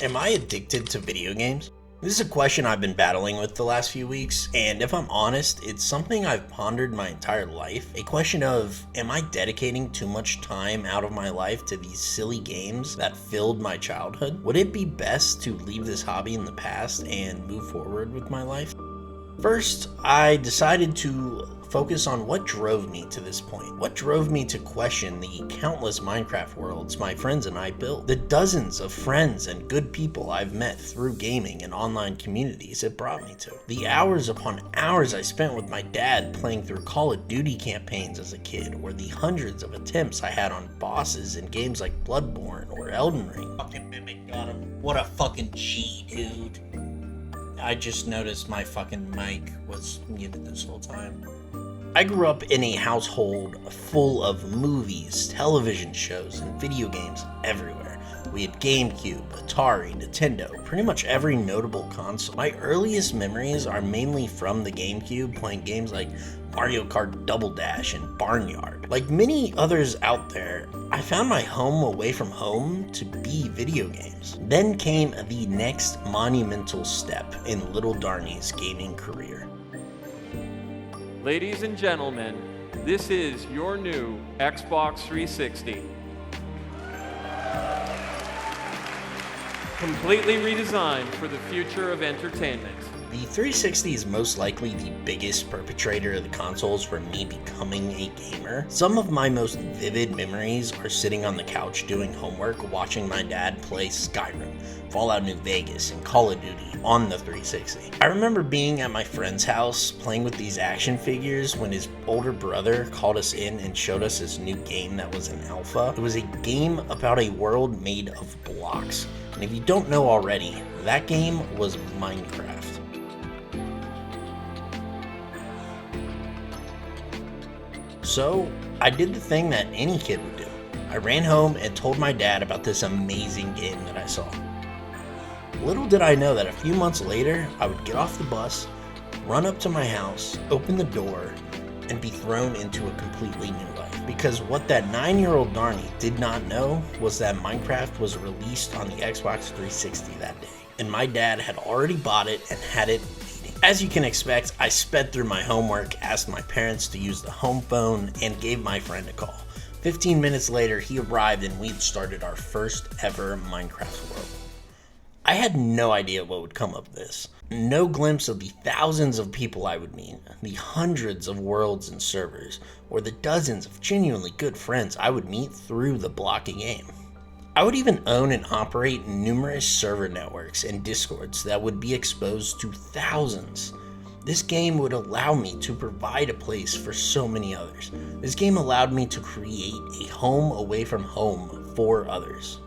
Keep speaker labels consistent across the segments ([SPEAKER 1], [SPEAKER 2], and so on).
[SPEAKER 1] Am I addicted to video games? This is a question I've been battling with the last few weeks, and if I'm honest, it's something I've pondered my entire life. A question of, am I dedicating too much time out of my life to these silly games that filled my childhood? Would it be best to leave this hobby in the past and move forward with my life? First, I decided to focus on what drove me to this point. What drove me to question the countless Minecraft worlds my friends and I built, the dozens of friends and good people I've met through gaming and online communities it brought me to, the hours upon hours I spent with my dad playing through Call of Duty campaigns as a kid, or the hundreds of attempts I had on bosses in games like Bloodborne or Elden Ring.
[SPEAKER 2] Fucking Mimic got him. What a fucking G, dude.
[SPEAKER 1] I just noticed my fucking mic was muted this whole time. I grew up in a household full of movies, television shows, and video games everywhere. We had GameCube, Atari, Nintendo, pretty much every notable console. My earliest memories are mainly from the GameCube, playing games like Mario Kart Double Dash and Barnyard. Like many others out there, I found my home away from home to be video games. Then came the next monumental step in little Darnie's gaming career.
[SPEAKER 3] Ladies and gentlemen, this is your new Xbox 360. Completely redesigned for the future of entertainment.
[SPEAKER 1] The 360 is most likely the biggest perpetrator of the consoles for me becoming a gamer. Some of my most vivid memories are sitting on the couch doing homework, watching my dad play Skyrim, Fallout New Vegas, and Call of Duty on the 360. I remember being at my friend's house playing with these action figures when his older brother called us in and showed us his new game that was an alpha. It was a game about a world made of blocks. And if you don't know already, that game was Minecraft. So, I did the thing that any kid would do. I ran home and told my dad about this amazing game that I saw. Little did I know that a few months later, I would get off the bus, run up to my house, open the door, and be thrown into a completely new life. Because what that 9-year-old Darnie did not know was that Minecraft was released on the Xbox 360 that day. And my dad had already bought it and had it. As you can expect, I sped through my homework, asked my parents to use the home phone, and gave my friend a call. 15 minutes later, he arrived and we'd started our first ever Minecraft world. I had no idea what would come of this. No glimpse of the thousands of people I would meet, the hundreds of worlds and servers, or the dozens of genuinely good friends I would meet through the blocking game. I would even own and operate numerous server networks and discords that would be exposed to thousands. This game would allow me to provide a place for so many others. This game allowed me to create a home away from home for others.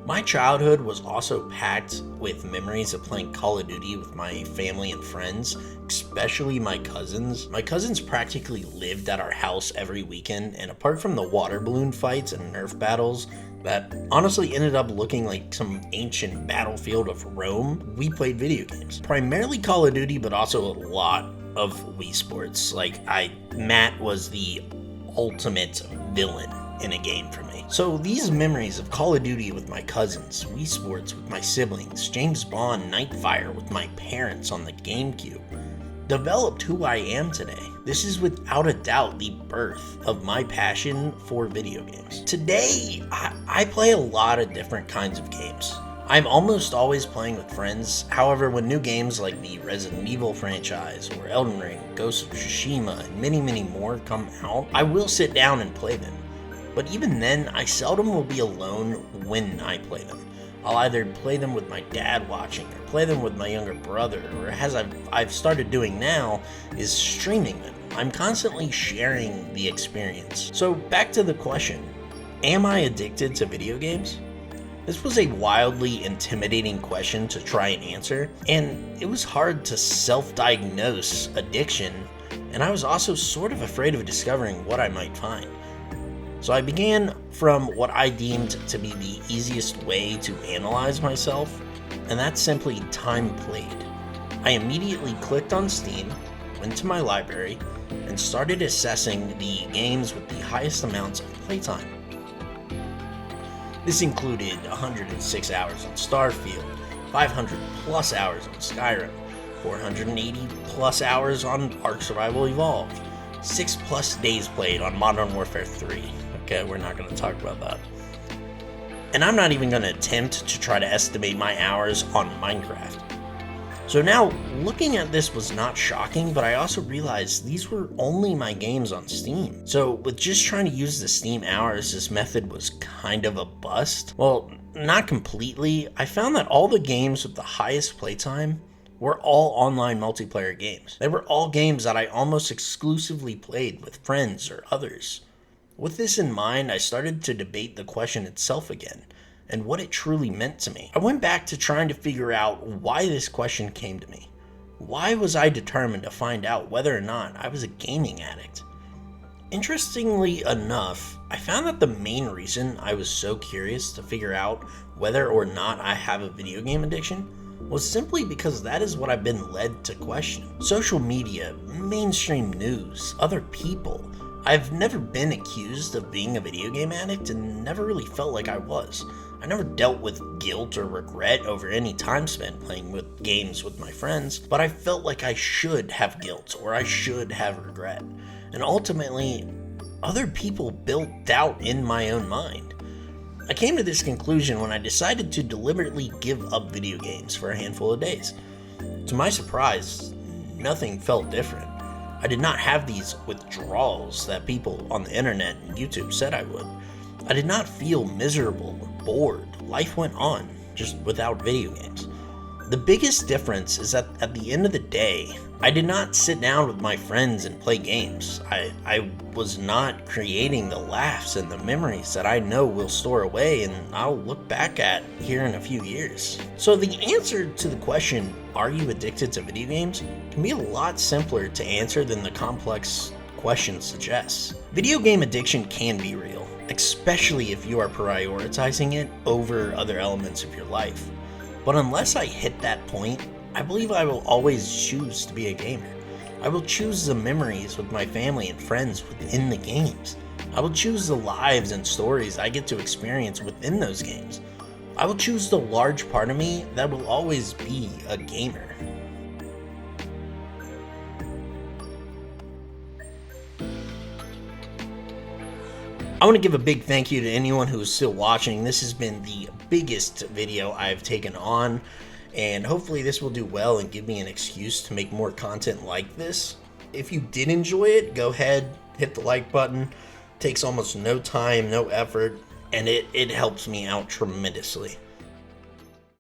[SPEAKER 1] My childhood was also packed with memories of playing Call of Duty with my family and friends, especially my cousins. My cousins practically lived at our house every weekend, and apart from the water balloon fights and Nerf battles that honestly ended up looking like some ancient battlefield of Rome, we played video games. Primarily Call of Duty, but also a lot of Wii Sports. Matt was the ultimate villain in a game for me. So these memories of Call of Duty with my cousins, Wii Sports with my siblings, James Bond Nightfire with my parents on the GameCube, developed who I am today. This is without a doubt the birth of my passion for video games. Today, I play a lot of different kinds of games. I'm almost always playing with friends. However, when new games like the Resident Evil franchise or Elden Ring, Ghost of Tsushima, and many more come out, I will sit down and play them. But even then, I seldom will be alone when I play them. I'll either play them with my dad watching, or play them with my younger brother, or as I've started doing now, is streaming them. I'm constantly sharing the experience. So back to the question, am I addicted to video games? This was a wildly intimidating question to try and answer, and it was hard to self-diagnose addiction, and I was also sort of afraid of discovering what I might find. So I began from what I deemed to be the easiest way to analyze myself, and that's simply time played. I immediately clicked on Steam, went to my library, and started assessing the games with the highest amounts of playtime. This included 106 hours on Starfield, 500 plus hours on Skyrim, 480 plus hours on Ark Survival Evolved, 6 plus days played on Modern Warfare 3. Okay, we're not going to talk about that. And I'm not even going to attempt to try to estimate my hours on Minecraft. So now, looking at this was not shocking, but I also realized these were only my games on Steam. So with just trying to use the Steam hours, this method was kind of a bust. Well, not completely. I found that all the games with the highest playtime were all online multiplayer games. They were all games that I almost exclusively played with friends or others. With this in mind, I started to debate the question itself again, and what it truly meant to me. I went back to trying to figure out why this question came to me. Why was I determined to find out whether or not I was a gaming addict? Interestingly enough, I found that the main reason I was so curious to figure out whether or not I have a video game addiction was simply because that is what I've been led to question. Social media, mainstream news, other people. I've never been accused of being a video game addict and never really felt like I was. I never dealt with guilt or regret over any time spent playing with games with my friends, but I felt like I should have guilt or I should have regret. And ultimately, other people built doubt in my own mind. I came to this conclusion when I decided to deliberately give up video games for a handful of days. To my surprise, nothing felt different. I did not have these withdrawals that people on the internet and YouTube said I would. I did not feel miserable or bored. Life went on, just without video games. The biggest difference is that at the end of the day, I did not sit down with my friends and play games. I was not creating the laughs and the memories that I know will store away and I'll look back at here in a few years. So the answer to the question, are you addicted to video games, can be a lot simpler to answer than the complex question suggests. Video game addiction can be real, especially if you are prioritizing it over other elements of your life. But unless I hit that point, I believe I will always choose to be a gamer. I will choose the memories with my family and friends within the games. I will choose the lives and stories I get to experience within those games. I will choose the large part of me that will always be a gamer. I want to give a big thank you to anyone who is still watching. This has been the biggest video I've taken on, and hopefully this will do well and give me an excuse to make more content like this. If you did enjoy it, go ahead, hit the like button. It takes almost no time, no effort, and it helps me out tremendously.